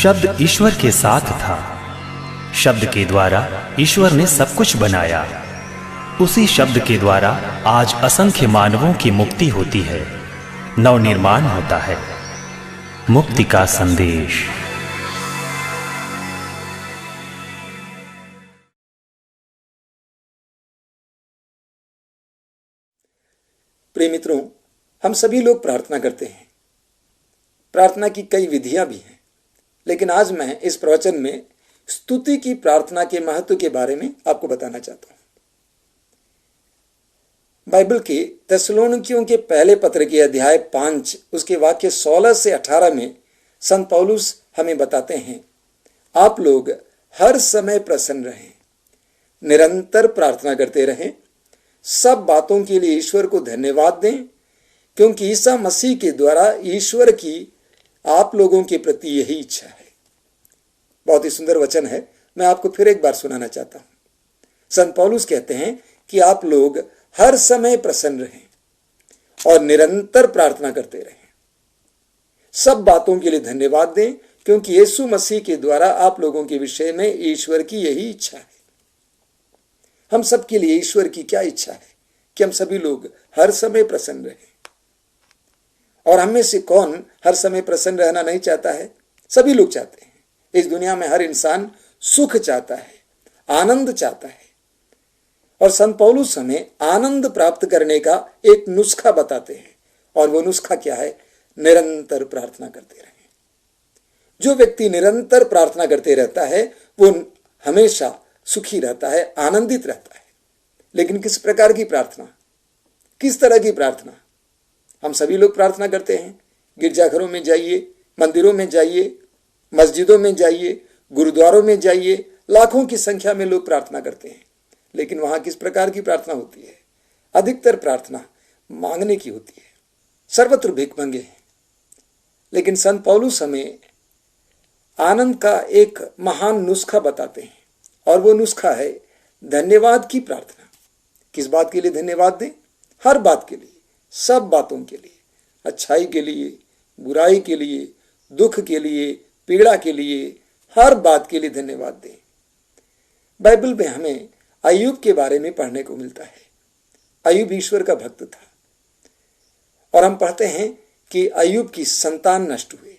शब्द ईश्वर के साथ था। शब्द के द्वारा ईश्वर ने सब कुछ बनाया। उसी शब्द के द्वारा आज असंख्य मानवों की मुक्ति होती है, नवनिर्माण होता है। मुक्ति का संदेश। प्रिय मित्रों, हम सभी लोग प्रार्थना करते हैं। प्रार्थना की कई विधियां भी हैं, लेकिन आज मैं इस प्रवचन में स्तुति की प्रार्थना के महत्व के बारे में आपको बताना चाहता हूं। बाइबल के थिस्सलुनीकियों के पहले पत्र के अध्याय 5 उसके वाक्य 16 से 18 में संत पौलुस हमें बताते हैं, आप लोग हर समय प्रसन्न रहें, निरंतर प्रार्थना करते रहें, सब बातों के लिए ईश्वर को धन्यवाद दें, क्योंकि ईसा मसीह के द्वारा ईश्वर की आप लोगों के प्रति यही इच्छा है। बहुत ही सुंदर वचन है, मैं आपको फिर एक बार सुनाना चाहता हूं। संत पौलुस कहते हैं कि आप लोग हर समय प्रसन्न रहें और निरंतर प्रार्थना करते रहें, सब बातों के लिए धन्यवाद दें, क्योंकि यीशु मसीह के द्वारा आप लोगों के विषय में ईश्वर की यही इच्छा है। हम सब के लिए ईश्वर की क्या इच्छा है कि हम सभी लोग हर समय प्रसन्न रहें। और हम में से कौन हर समय प्रसन्न रहना नहीं चाहता है? सभी लोग चाहते हैं। इस दुनिया में हर इंसान सुख चाहता है, आनंद चाहता है। और संत पौलुस हमें आनंद प्राप्त करने का एक नुस्खा बताते हैं, और वो नुस्खा क्या है? निरंतर प्रार्थना करते रहें। जो व्यक्ति निरंतर प्रार्थना करते रहता है वो हमेशा सुखी रहता है, आनंदित रहता है। लेकिन किस प्रकार की प्रार्थना, किस तरह की प्रार्थना? हम सभी लोग प्रार्थना करते हैं। गिरजाघरों में जाइए, मंदिरों में जाइए, मस्जिदों में जाइए, गुरुद्वारों में जाइए, लाखों की संख्या में लोग प्रार्थना करते हैं। लेकिन वहां किस प्रकार की प्रार्थना होती है? अधिकतर प्रार्थना मांगने की होती है, सर्वत्र भीख मांगे हैं। लेकिन संत पौलुस हमें आनंद का एक महान नुस्खा बताते हैं, और वो नुस्खा है धन्यवाद की प्रार्थना। किस बात के लिए धन्यवाद दें? हर बात के लिए, सब बातों के लिए, अच्छाई के लिए, बुराई के लिए, दुख के लिए, पीड़ा के लिए, हर बात के लिए धन्यवाद दें। बाइबल में हमें अय्यूब के बारे में पढ़ने को मिलता है। अय्यूब ईश्वर का भक्त था, और हम पढ़ते हैं कि अय्यूब की संतान नष्ट हुए,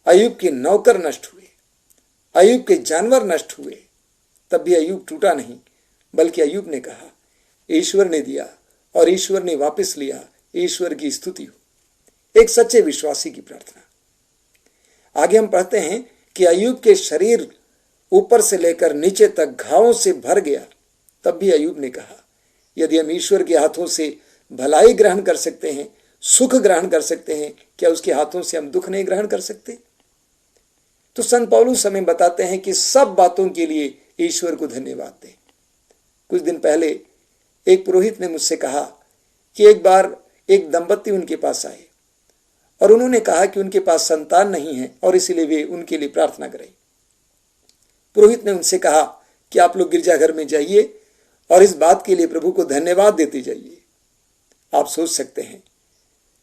अय्यूब के नौकर नष्ट हुए, अय्यूब के जानवर नष्ट हुए, तब भी अय्यूब टूटा नहीं, बल्कि अय्यूब ने कहा ईश्वर ने दिया और ईश्वर ने वापस लिया, ईश्वर की स्तुति हो। एक सच्चे विश्वासी की प्रार्थना। आगे हम पढ़ते हैं कि अय्यूब के शरीर ऊपर से लेकर नीचे तक घावों से भर गया, तब भी अय्यूब ने कहा यदि हम ईश्वर के हाथों से भलाई ग्रहण कर सकते हैं, सुख ग्रहण कर सकते हैं, क्या उसके हाथों से हम दुख नहीं ग्रहण कर सकते? तो संत पौलुस हमें बताते हैं कि सब बातों के लिए ईश्वर को धन्यवाद दें। कुछ दिन पहले एक पुरोहित ने मुझसे कहा कि एक बार एक दंपत्ति उनके पास आए और उन्होंने कहा कि उनके पास संतान नहीं है और इसलिए वे उनके लिए प्रार्थना करें। पुरोहित ने उनसे कहा कि आप लोग गिरजाघर में जाइए और इस बात के लिए प्रभु को धन्यवाद देते जाइए। आप सोच सकते हैं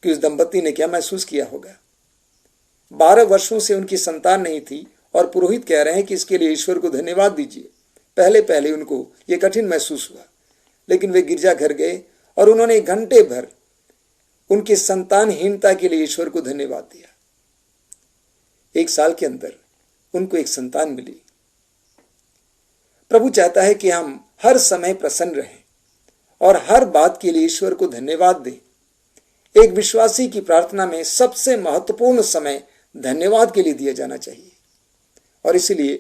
कि उस दंपत्ति ने क्या महसूस किया होगा। 12 वर्षों से उनकी संतान नहीं थी और पुरोहित कह रहे हैं कि इसके लिए ईश्वर को धन्यवाद दीजिए। पहले पहले उनको यह कठिन महसूस हुआ, लेकिन वे गिरजाघर गए और उन्होंने घंटे भर उनकी संतानहीनता के लिए ईश्वर को धन्यवाद दिया। 1 साल के अंदर उनको एक संतान मिली। प्रभु चाहता है कि हम हर समय प्रसन्न रहें और हर बात के लिए ईश्वर को धन्यवाद दें। एक विश्वासी की प्रार्थना में सबसे महत्वपूर्ण समय धन्यवाद के लिए दिया जाना चाहिए। और इसलिए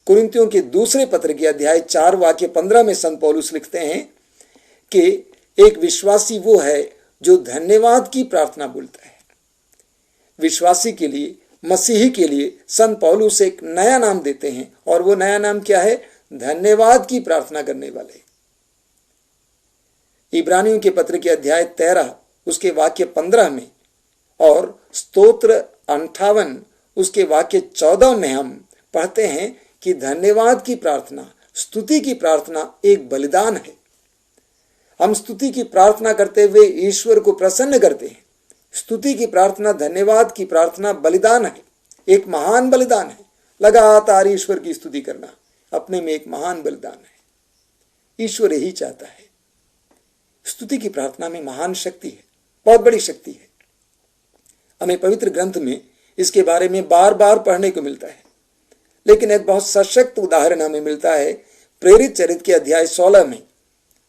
कुरिन्थियों के दूसरे पत्र के अध्याय 4 वाक्य 15 में संत पौलुस लिखते हैं कि एक विश्वासी वो है जो धन्यवाद की प्रार्थना बोलता है। विश्वासी के लिए, मसीही के लिए संत पौलुस एक नया नाम देते हैं, और वो नया नाम क्या है? धन्यवाद की प्रार्थना करने वाले। इब्रानियों के पत्र के अध्याय 13 उसके वाक्य 15 में और स्तोत्र 58 उसके वाक्य 14 में हम पढ़ते हैं कि धन्यवाद की प्रार्थना, स्तुति की प्रार्थना एक बलिदान है। हम स्तुति की प्रार्थना करते हुए ईश्वर को प्रसन्न करते हैं। स्तुति की प्रार्थना, धन्यवाद की प्रार्थना बलिदान है। एक महान बलिदान है। लगातार ईश्वर की स्तुति करना अपने में एक महान बलिदान है। ईश्वर यही चाहता है। स्तुति की प्रार्थना में महान शक्ति है, बहुत बड़ी शक्ति है। हमें पवित्र ग्रंथ में इसके बारे में बार बार पढ़ने को मिलता है, लेकिन एक बहुत सशक्त उदाहरण हमें मिलता है प्रेरित चरित्र के अध्याय 16 में।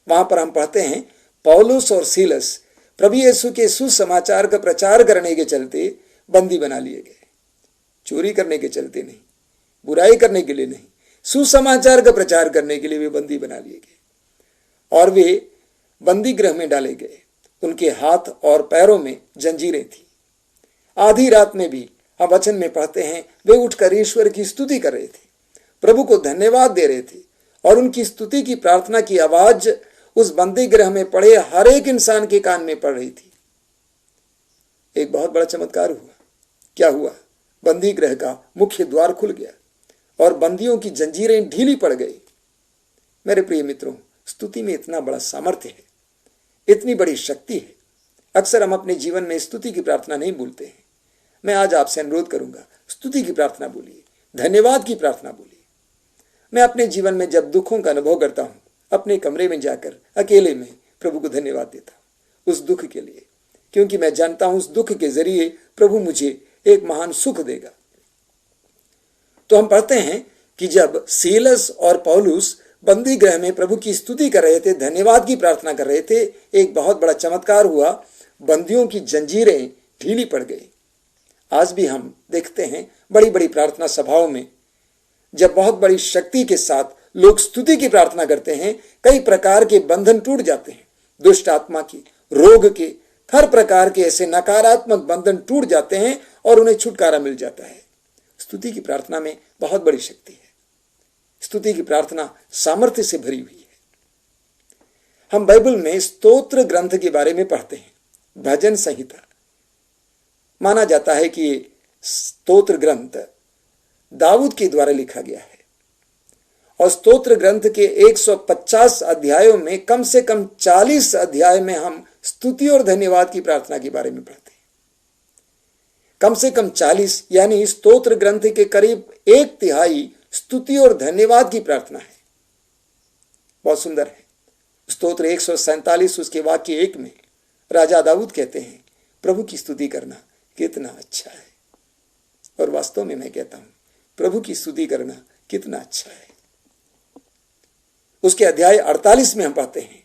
वहां पर हम पढ़ते हैं, पौलुस और सीलस प्रभु यीशु के सुसमाचार का प्रचार करने के चलते बंदी बना लिए गए। चोरी करने के चलते नहीं, बुराई करने के लिए नहीं, सुसमाचार का प्रचार करने के लिए वे बंदी बना लिए गए और वे बंदी गृह में डाले गए। उनके हाथ और पैरों में जंजीरें थी। आधी रात में भी हम वचन में पढ़ते हैं, वे उठकर ईश्वर की स्तुति कर रहे थे, प्रभु को धन्यवाद दे रहे थे और उनकी स्तुति की प्रार्थना की आवाज उस बंदी गृह में पड़े हर एक इंसान के कान में पड़ रही थी। एक बहुत बड़ा चमत्कार हुआ। क्या हुआ? बंदी गृह का मुख्य द्वार खुल गया और बंदियों की जंजीरें ढीली पड़ गई। मेरे प्रिय मित्रों, स्तुति में इतना बड़ा सामर्थ्य है, इतनी बड़ी शक्ति है। अक्सर हम अपने जीवन में स्तुति की प्रार्थना नहीं भूलते हैं। मैं आज आपसे अनुरोध करूंगा, स्तुति की प्रार्थना बोलिए, धन्यवाद की प्रार्थना बोलिए। मैं अपने जीवन में जब दुखों का अनुभव करता हूं, अपने कमरे में जाकर अकेले में प्रभु को धन्यवाद देता हूं उस दुख के लिए, क्योंकि मैं जानता हूं उस दुख के जरिए प्रभु मुझे एक महान सुख देगा। तो हम पढ़ते हैं कि जब सीलस और पौलुस बंदी गृह में प्रभु की स्तुति कर रहे थे, धन्यवाद की प्रार्थना कर रहे थे, एक बहुत बड़ा चमत्कार हुआ। बंदियों की जंजीरें ढीली पड़ गई। आज भी हम देखते हैं बड़ी बड़ी प्रार्थना सभाओं में जब बहुत बड़ी शक्ति के साथ लोग स्तुति की प्रार्थना करते हैं, कई प्रकार के बंधन टूट जाते हैं। दुष्ट आत्मा की, रोग के, हर प्रकार के ऐसे नकारात्मक बंधन टूट जाते हैं और उन्हें छुटकारा मिल जाता है। स्तुति की प्रार्थना में बहुत बड़ी शक्ति है। स्तुति की प्रार्थना सामर्थ्य से भरी हुई है। हम बाइबल में स्तोत्र ग्रंथ के बारे में पढ़ते हैं, भजन संहिता। माना जाता है कि ये स्तोत्र ग्रंथ दाऊद के द्वारा लिखा गया है और स्तोत्र ग्रंथ के 150 अध्यायों में कम से कम 40 अध्याय में हम स्तुति और धन्यवाद की प्रार्थना के बारे में पढ़ते हैं। कम से कम 40, यानी स्तोत्र ग्रंथ के करीब 1/3 स्तुति और धन्यवाद की प्रार्थना है। बहुत सुंदर है। स्तोत्र 147 उसके वाक्य 1 में राजा दाऊद कहते हैं, प्रभु की स्तुति करना कितना अच्छा है। और वास्तव में मैं कहता हूं, प्रभु की स्तुति करना कितना अच्छा है। उसके अध्याय 48 में हम पाते हैं,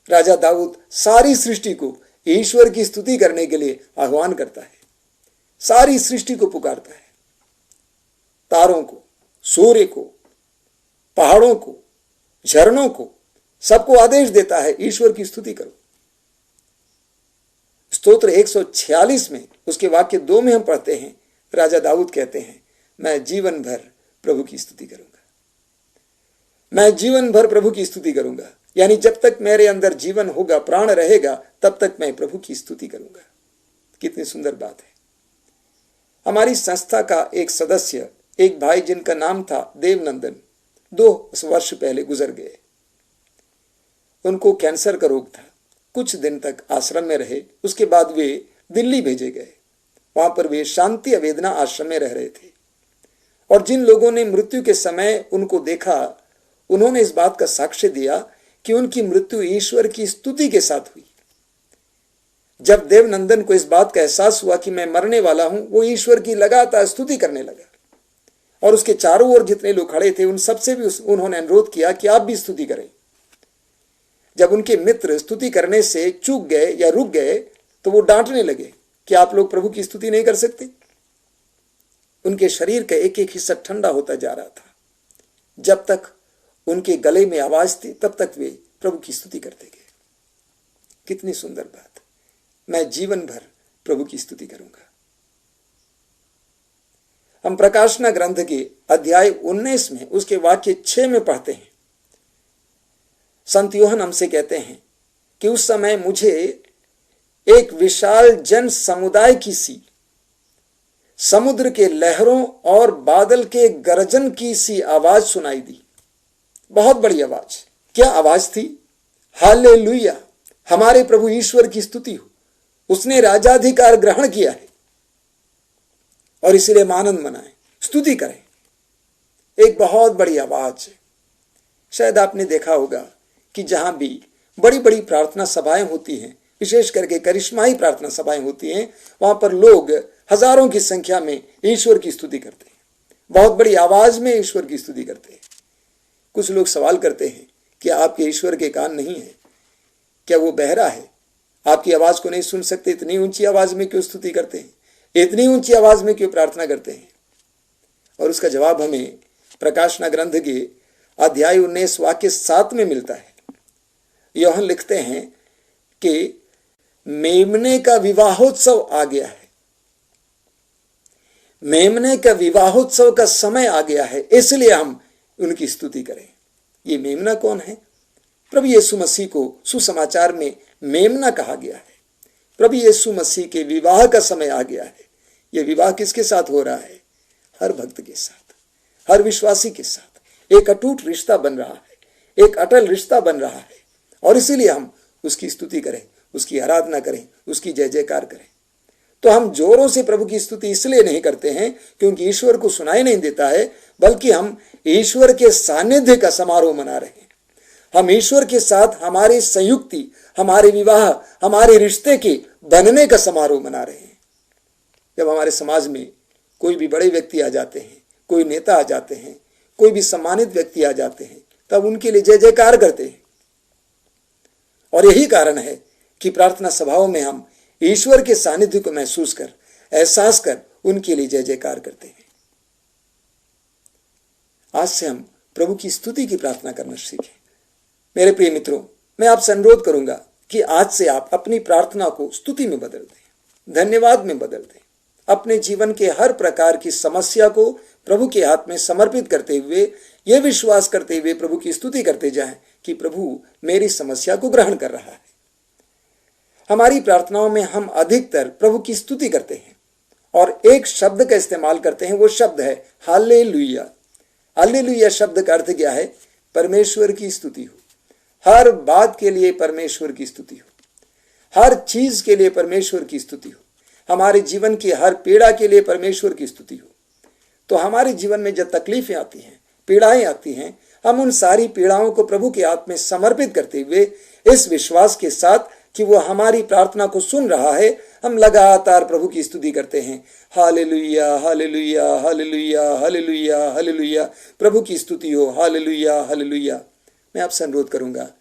राजा दाऊद सारी सृष्टि को ईश्वर की स्तुति करने के लिए आह्वान करता है। सारी सृष्टि को पुकारता है, तारों को, सूर्य को, पहाड़ों को, झरनों को, सबको आदेश देता है, ईश्वर की स्तुति करो। स्तोत्र 146 में उसके वाक्य 2 में हम पढ़ते हैं, राजा दाऊद कहते हैं, मैं जीवन भर प्रभु की स्तुति करूंगा। मैं जीवन भर प्रभु की स्तुति करूंगा, यानी जब तक मेरे अंदर जीवन होगा, प्राण रहेगा, तब तक मैं प्रभु की स्तुति करूंगा। कितनी सुंदर बात है। हमारी संस्था का एक सदस्य, एक भाई जिनका नाम था देवनंदन, 2 वर्ष पहले गुजर गए। उनको कैंसर का रोग था। कुछ दिन तक आश्रम में रहे, उसके बाद वे दिल्ली भेजे गए। वहां पर वे शांति अवेदना आश्रम में रह रहे थे और जिन लोगों ने मृत्यु के समय उनको देखा, उन्होंने इस बात का साक्ष्य दिया कि उनकी मृत्यु ईश्वर की स्तुति के साथ हुई। जब देवनंदन को इस बात का एहसास हुआ कि मैं मरने वाला हूं, वो ईश्वर की लगातार स्तुति करने लगा और उसके चारों ओर जितने लोग खड़े थे उन सबसे भी उन्होंने अनुरोध किया कि आप भी स्तुति करें। जब उनके मित्र स्तुति करने से चूक गए या रुक गए तो वो डांटने लगे कि आप लोग प्रभु की स्तुति नहीं कर सकते। उनके शरीर का एक एक हिस्सा ठंडा होता जा रहा था। जब तक उनके गले में आवाज थी तब तक वे प्रभु की स्तुति करते गए। कितनी सुंदर बात। मैं जीवन भर प्रभु की स्तुति करूंगा। हम प्रकाशना ग्रंथ के अध्याय 19 में उसके वाक्य 6 में पढ़ते हैं, संत यूहन्ना हमसे कहते हैं कि उस समय मुझे एक विशाल जन समुदाय की सी, समुद्र के लहरों और बादल के गर्जन की सी आवाज सुनाई दी। बहुत बड़ी आवाज। क्या आवाज थी? हालेलुया, हमारे प्रभु ईश्वर की स्तुति हो, उसने राजाधिकार ग्रहण किया है। और इसीलिए हम आनंद मनाएं, स्तुति करें। एक बहुत बड़ी आवाज है। शायद आपने देखा होगा कि जहां भी बड़ी बड़ी प्रार्थना सभाएं होती हैं, विशेष करके करिश्माई प्रार्थना सभाएं होती हैं, वहां पर लोग हजारों की संख्या में ईश्वर की स्तुति करते हैं, बहुत बड़ी आवाज में ईश्वर की स्तुति करते हैं। कुछ लोग सवाल करते हैं कि आपके ईश्वर के कान नहीं है क्या? वो बहरा है? आपकी आवाज को नहीं सुन सकते? इतनी ऊंची आवाज में क्यों स्तुति करते हैं? इतनी ऊंची आवाज में क्यों प्रार्थना करते हैं? और उसका जवाब हमें प्रकाशना ग्रंथ के अध्याय 19 वाक्य 7 में मिलता है। यूहन्ना लिखते हैं कि मेमने का विवाहोत्सव आ गया है, मेमने का विवाहोत्सव का समय आ गया है, इसलिए हम उनकी स्तुति करें। ये मेमना कौन है? प्रभु यीशु मसीह को सुसमाचार में मेमना कहा गया है। प्रभु यीशु मसीह के विवाह का समय आ गया है। यह विवाह किसके साथ हो रहा है? हर भक्त के साथ, हर विश्वासी के साथ एक अटूट रिश्ता बन रहा है, एक अटल रिश्ता बन रहा है। और इसीलिए हम उसकी स्तुति करें, उसकी आराधना करें, उसकी जय जयकार करें। तो हम जोरों से प्रभु की स्तुति इसलिए नहीं करते हैं क्योंकि ईश्वर को सुनाई नहीं देता है, बल्कि हम ईश्वर के सानिध्य का समारोह मना रहे हैं। हम ईश्वर के साथ हमारी संयुक्ति, हमारे विवाह, हमारे रिश्ते के बनने का समारोह मना रहे हैं। जब हमारे समाज में कोई भी बड़े व्यक्ति आ जाते हैं, कोई नेता आ जाते हैं, कोई भी सम्मानित व्यक्ति आ जाते हैं, तब उनके लिए जय जयकार करते हैं। और यही कारण है कि प्रार्थना सभाओं में हम ईश्वर के सानिध्य को महसूस कर, एहसास कर उनके लिए जय जयकार करते हैं। आज से हम प्रभु की स्तुति की प्रार्थना करना सीखें। मेरे प्रिय मित्रों, मैं आपसे अनुरोध करूंगा कि आज से आप अपनी प्रार्थना को स्तुति में बदल दें, धन्यवाद में बदल दें। अपने जीवन के हर प्रकार की समस्या को प्रभु के हाथ में समर्पित करते हुए, यह विश्वास करते हुए प्रभु की स्तुति करते जाएं कि प्रभु मेरी समस्या को ग्रहण कर रहा है। हमारी प्रार्थनाओं में हम अधिकतर प्रभु की स्तुति करते हैं और एक शब्द का इस्तेमाल करते हैं, वो शब्द है हालेलुया। हालेलुया शब्द का अर्थ क्या है? परमेश्वर की स्तुति हो। हर बात के लिए परमेश्वर की स्तुति हो, हर चीज के लिए परमेश्वर की स्तुति हो, हमारे जीवन की हर पीड़ा के लिए परमेश्वर की स्तुति हो। तो हमारे जीवन में जब तकलीफें आती हैं, पीड़ाएं आती हैं, हम उन सारी पीड़ाओं को प्रभु के हाथ में समर्पित करते हुए इस विश्वास के साथ कि वो हमारी प्रार्थना को सुन रहा है, हम लगातार प्रभु की स्तुति करते हैं। Hallelujah, hallelujah, hallelujah, hallelujah, hallelujah, प्रभु की स्तुति हो। Hallelujah, hallelujah. मैं आपसे अनुरोध करूंगा,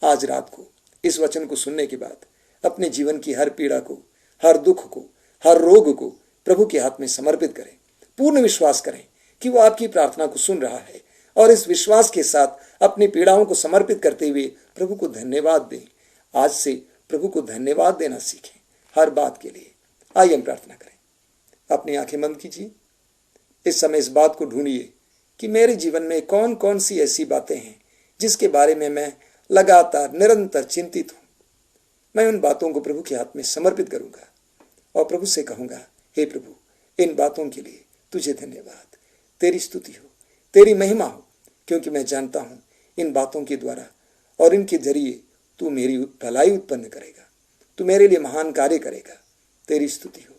आज रात को इस वचन को सुनने के बाद अपने जीवन की हर पीड़ा को, हर दुख को, हर रोग को प्रभु के हाथ में समर्पित करें। पूर्ण विश्वास करें कि वो आपकी प्रार्थना को सुन रहा है और इस विश्वास के साथ अपनी पीड़ाओं को समर्पित करते हुए प्रभु को धन्यवाद दें। आज से प्रभु को धन्यवाद देना सीखें हर बात के लिए। आइए हम प्रार्थना करें। अपनी आंखें बंद कीजिए। इस समय इस बात को ढूंढिए कि मेरे जीवन में कौन कौन सी ऐसी बातें हैं जिसके बारे में मैं लगातार निरंतर चिंतित हूं। मैं उन बातों को प्रभु के हाथ में समर्पित करूंगा और प्रभु से कहूंगा, हे प्रभु, इन बातों के लिए तुझे धन्यवाद, तेरी स्तुति हो, तेरी महिमा हो, क्योंकि मैं जानता हूं इन बातों के द्वारा और इनके जरिए तू मेरी भलाई उत्पन्न करेगा, तू मेरे लिए महान कार्य करेगा। तेरी स्तुति हो,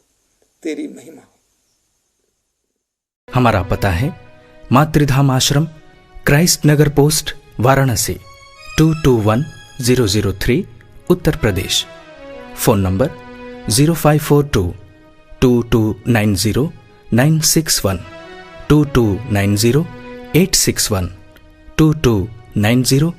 तेरी महिमा हो। हमारा पता है Matridham ashram, Christ Nagar post, Varanasi 221003, Uttar Pradesh. Phone number 0542-2290-961, 2290-861, 2290